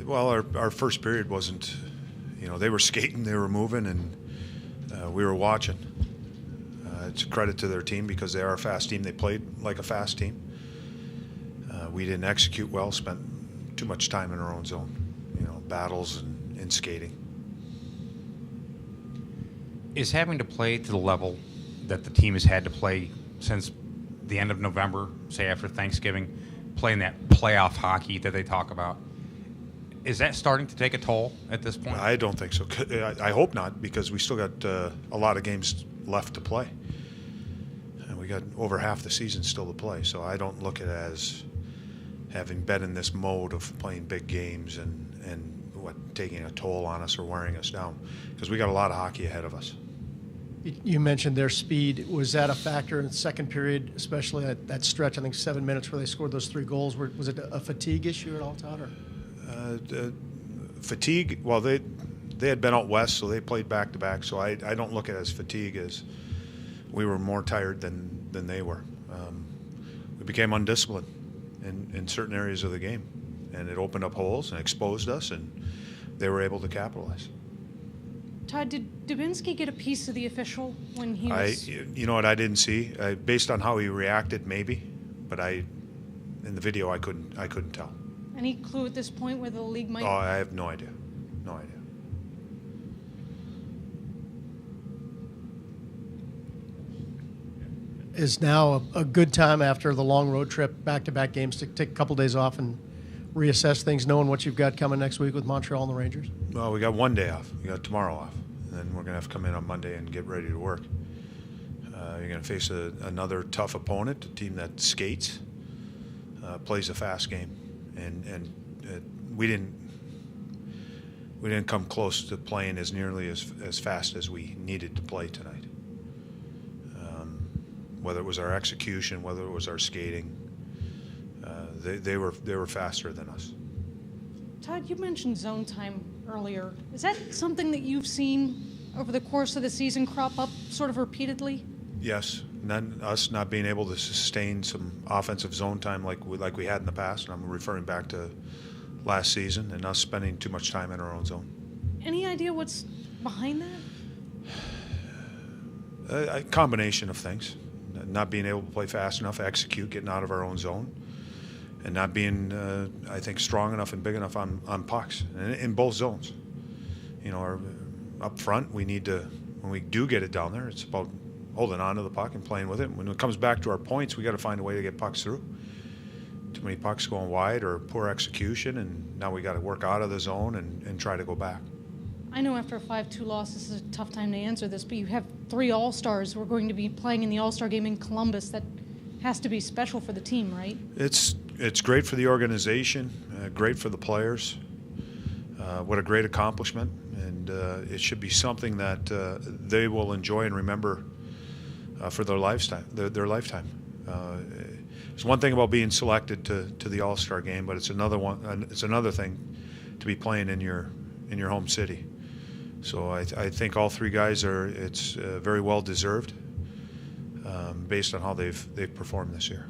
Well, our first period wasn't, they were skating, they were moving, and we were watching. It's a credit to their team because they are a fast team. They played like a fast team. We didn't execute well, spent too much time in our own zone, battles and skating. Is having to play to the level that the team has had to play since the end of November, say after Thanksgiving, playing that playoff hockey that they talk about, is that starting to take a toll at this point? I don't think so. I hope not, because we still got a lot of games left to play. And we got over half the season still to play. So I don't look at it as having been in this mode of playing big games and taking a toll on us or wearing us down, because we got a lot of hockey ahead of us. You mentioned their speed. Was that a factor in the second period, especially at that stretch, I think 7 minutes where they scored those 3 goals? Was it a fatigue issue at all, Todd? Or? Fatigue, well, they had been out west, so they played back-to-back, so I don't look at it as fatigue, as we were more tired than they were. We became undisciplined in certain areas of the game, and it opened up holes and exposed us, and they were able to capitalize. Todd, did Dubinsky get a piece of the official when he was... You know what, I didn't see. Based on how he reacted, maybe, but in the video I couldn't tell. Any clue at this point where the league might... Oh, I have no idea. No idea. Is now a good time after the long road trip, back-to-back games, to take a couple days off and reassess things, knowing what you've got coming next week with Montreal and the Rangers? Well, we got one day off. We got tomorrow off. And then we're going to have to come in on Monday and get ready to work. You're going to face another tough opponent, a team that skates, plays a fast game. And we didn't come close to playing as nearly as fast as we needed to play tonight. Whether it was our execution, whether it was our skating, they were faster than us. Todd, you mentioned zone time earlier. Is that something that you've seen over the course of the season crop up sort of repeatedly? Yes, us not being able to sustain some offensive zone time like we had in the past, and I'm referring back to last season, and us spending too much time in our own zone. Any idea what's behind that? A combination of things. Not being able to play fast enough, execute, getting out of our own zone, and not being, I think, strong enough and big enough on pucks in both zones. Up front, we need to, when we do get it down there, it's about holding on to the puck and playing with it. When it comes back to our points, we got to find a way to get pucks through. Too many pucks going wide or poor execution, and now we got to work out of the zone and try to go back. I know after a 5-2 loss, this is a tough time to answer this, but you have 3 All-Stars who are going to be playing in the All-Star game in Columbus. That has to be special for the team, right? It's great for the organization, great for the players. What a great accomplishment, and it should be something that they will enjoy and remember for their lifetime. It's one thing about being selected to the All-Star game, but it's another thing to be playing in your home city. So I think all 3 guys it's very well deserved based on how they've performed this year.